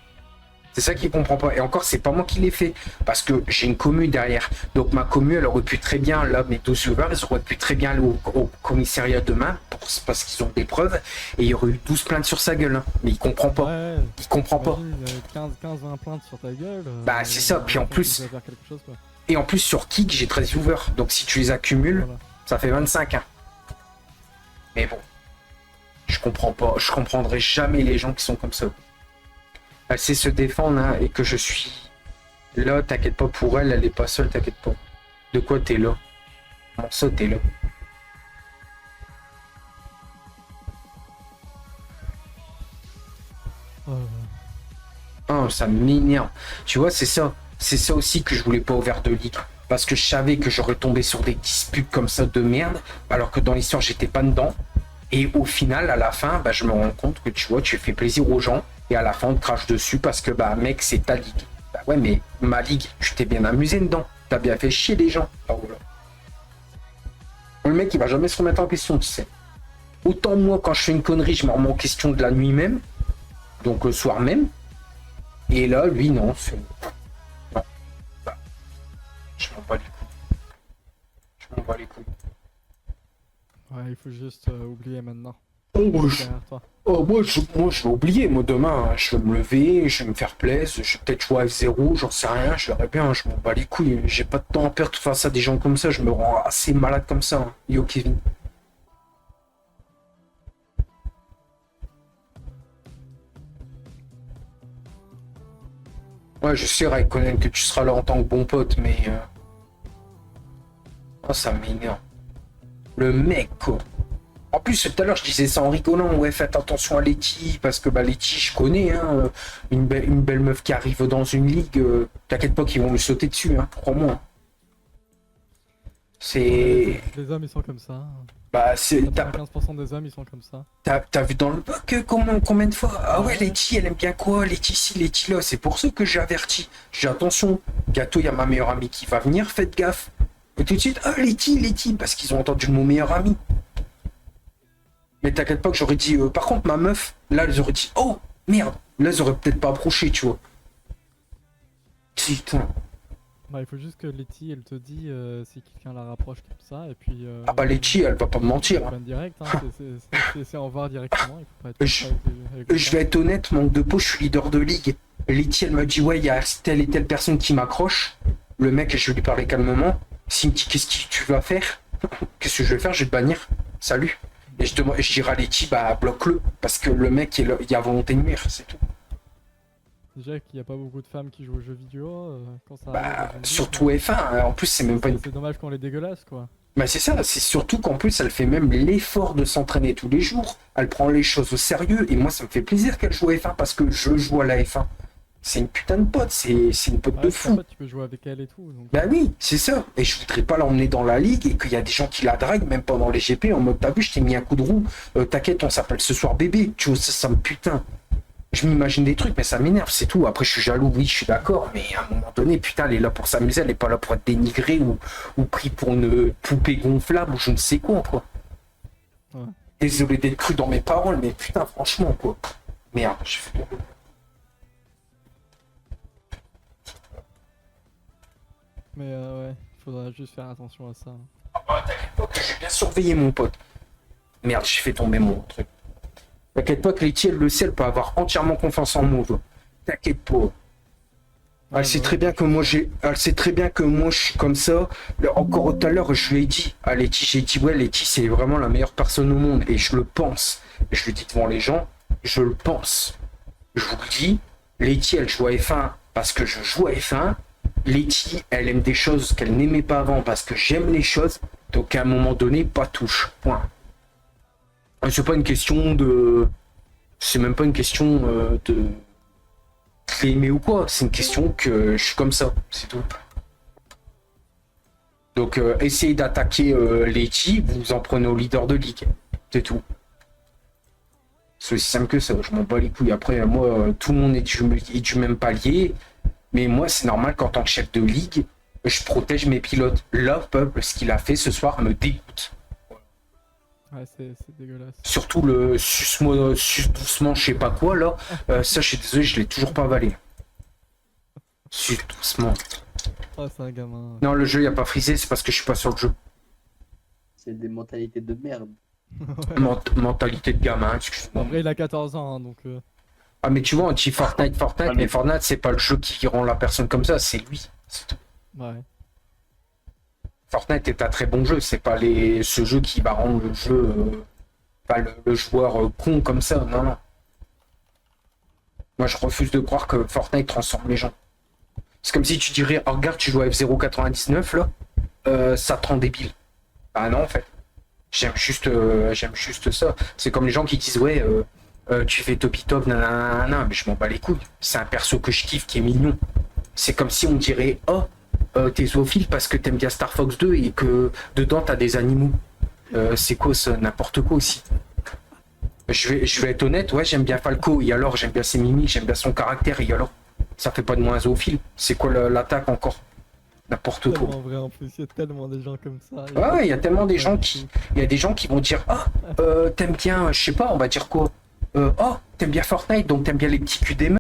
C'est ça qu'ils comprennent pas. Et encore, c'est pas moi qui l'ai fait, parce que j'ai une commu derrière. Donc ma commu, elle aurait pu très bien, là, mes 12 viewers, ils auraient pu très bien aller au commissariat demain, parce qu'ils ont des preuves, et il y aurait eu 12 plaintes sur sa gueule. Hein. Mais il comprend pas. Ouais, Il comprend pas. imagine, 15-20 plaintes sur ta gueule. Bah, c'est ça. Puis en plus- tu vas faire quelque chose, quoi. Et en plus, sur Kik, j'ai 13 viewers. Donc si tu les accumules, Voilà. ça fait 25. Hein. Mais bon, je comprends pas. Je comprendrai jamais les gens qui sont comme ça. Elle sait se défendre hein, et que je suis là, t'inquiète pas pour elle, elle est pas seule, t'inquiète pas. De quoi t'es là? Comment ça t'es là? Oh, ça m'énerve. Tu vois, c'est ça. C'est ça aussi que je voulais pas ouvrir de ligue. Parce que je savais que j'aurais tombé sur des disputes comme ça de merde, alors que dans l'histoire, j'étais pas dedans. Et au final, à la fin, bah, je me rends compte que tu vois, tu fais plaisir aux gens. Et à la fin, on te crache dessus parce que, bah, mec, c'est ta ligue. Bah ouais, mais ma ligue, tu t'es bien amusé dedans. T'as bien fait chier les gens. Ah, voilà. Le mec, il va jamais se remettre en question, tu sais. Autant moi, quand je fais une connerie, je me remets en question de la nuit même. Donc le soir même. Et là, lui, non. C'est... Non. Bah, je m'en bats les couilles. Je m'en bats les couilles. Ouais, il faut juste oublier maintenant. Oh, moi, Derrière toi. je vais oublier. Moi, demain, je vais me lever, je vais me faire plaisir. Je vais peut-être jouer à F0, j'en sais rien. Je verrai bien, je m'en bats les couilles. J'ai pas de temps à perdre face à des gens comme ça. Je me rends assez malade comme ça. Hein. Yo, Kevin. Ouais, je sais, Raikkonen, que tu seras là en tant que bon pote, mais... Oh, ça m'énerve. Le mec, quoi. En plus, tout à l'heure, je disais ça en rigolant. Ouais, faites attention à Letty, parce que, bah, Letty, je connais, hein. Une belle meuf qui arrive dans une ligue, t'inquiète pas qu'ils vont lui sauter dessus, hein, crois-moi. C'est... Les hommes, ils sont comme ça. Bah, c'est... 15% des hommes, ils sont comme ça. T'as vu dans le bug combien de fois? Ah ouais, Letty, elle aime bien quoi? Letty ci, Letty là. C'est pour ça que j'ai averti. J'ai dit, attention, bientôt il y a ma meilleure amie qui va venir, faites gaffe. Et tout de suite, ah Letty, parce qu'ils ont entendu mon meilleur ami. Mais t'inquiète pas que j'aurais dit, par contre, ma meuf, là, ils auraient dit, oh merde, là, ils auraient peut-être pas approché, tu vois. Putain. Bah, il faut juste que Letty, elle te dit si quelqu'un la rapproche comme ça, et puis... Ah bah Letty, elle va pas me mentir. Hein. Ban direct, hein, c'est au revoir directement, il faut pas être... Je vais être honnête, manque de peau, je suis leader de ligue. Letty, elle me dit, ouais, il y a telle et telle personne qui m'accroche. Le mec, je vais lui parler calmement. S'il me dit, qu'est-ce que tu vas faire? Qu'est-ce que je vais faire? Je vais te bannir. Salut. Et je dirai à Letty, bah, bloque-le. Parce que le mec, il y a volonté de nuire, c'est tout. Déjà qu'il n'y a pas beaucoup de femmes qui jouent aux jeux vidéo quand ça Bah, arrive dans une surtout ligue, F1, hein. En plus, c'est même pas une... c'est dommage qu'on les dégueulasse, quoi. Bah c'est ça, c'est surtout qu'en plus elle fait même l'effort de s'entraîner tous les jours, elle prend les choses au sérieux, et moi ça me fait plaisir qu'elle joue à F1 parce que je joue à la F1. C'est une putain de pote, c'est une pote de Ouais, fou. en fait, tu peux jouer avec elle et tout. Donc... Bah oui, c'est ça, et je voudrais pas l'emmener dans la ligue et qu'il y a des gens qui la draguent, même pendant les GP, en mode t'as vu, je t'ai mis un coup de roue, t'inquiète, on s'appelle ce soir bébé, tu vois, ça me putain. Je m'imagine des trucs, mais ça m'énerve, c'est tout. Après, je suis jaloux, oui, je suis d'accord, mais à un moment donné, putain, elle est là pour s'amuser, elle est pas là pour être dénigrée ou pris pour une poupée gonflable ou je ne sais quoi. Ouais. Désolé d'être cru dans mes paroles, mais putain, franchement, quoi. Merde, je fais... Mais ouais, faudra juste faire attention à ça. Ah bah, t'inquiète pas que j'ai bien surveillé, mon pote. Merde, j'ai fait tomber mon truc. T'inquiète pas que Letty, elle le sait, elle peut avoir entièrement confiance en moi. T'inquiète pas. Elle sait très bien que moi je suis comme ça. Encore tout à l'heure, je lui ai dit à Letty, j'ai dit ouais, Letty, c'est vraiment la meilleure personne au monde. Et je le pense. Et je lui dis devant les gens, je le pense. Je vous le dis, Letty, elle joue à F1 parce que je joue à F1. Letty, elle aime des choses qu'elle n'aimait pas avant parce que j'aime les choses. Donc à un moment donné, pas touche. Point. C'est pas une question de... C'est même pas une question de l'aimer ou quoi. C'est une question que je suis comme ça. C'est tout. Donc essayez d'attaquer Letty, vous en prenez au leader de ligue. C'est tout. C'est aussi simple que ça, je m'en bats les couilles. Après, moi, tout le monde est du même palier. Mais moi, c'est normal qu'en tant que chef de ligue, je protège mes pilotes. Là, Peuple, ce qu'il a fait ce soir me dégoûte. Ouais, c'est dégueulasse. Surtout le suce-moi, suce doucement, je sais pas quoi, là. Ça, je suis désolé, je l'ai toujours pas avalé. Suce doucement. Oh, c'est un gamin. Non, le jeu, il a pas frisé, c'est parce que je suis pas sur le jeu. C'est des mentalités de merde. Mentalité de gamin, excuse-moi. En vrai, il a 14 ans, hein, donc... Ah, mais tu vois, on dit Fortnite, Ah, mais Fortnite, c'est pas le jeu qui rend la personne comme ça, c'est lui. C'est tout. Ouais. Fortnite est un très bon jeu, c'est pas ce jeu qui va rendre le jeu, pas le joueur con comme ça, non, non. Moi, je refuse de croire que Fortnite transforme les gens. C'est comme si tu dirais, oh, regarde, tu joues à F099 là, ça te rend débile. Ah non, en fait. J'aime juste ça. C'est comme les gens qui disent, ouais, tu fais Topi Top, nanana, mais je m'en bats les couilles. C'est un perso que je kiffe qui est mignon. C'est comme si on dirait, oh, t'es zoophile parce que t'aimes bien Star Fox 2 et que dedans t'as des animaux. C'est quoi ça? N'importe quoi aussi. Je vais être honnête, ouais, j'aime bien Falco, et alors j'aime bien ses mimiques, j'aime bien son caractère, et alors ça fait pas de moi un zoophile. C'est quoi l'attaque encore? N'importe quoi. Tellement vrai, en plus, il y a tellement de gens comme ça. Ouais, il y a tellement des gens qui. Il y a des gens qui vont dire, ah, t'aimes bien, je sais pas, on va dire quoi? Oh, t'aimes bien Fortnite, donc t'aimes bien les petits culs des meufs.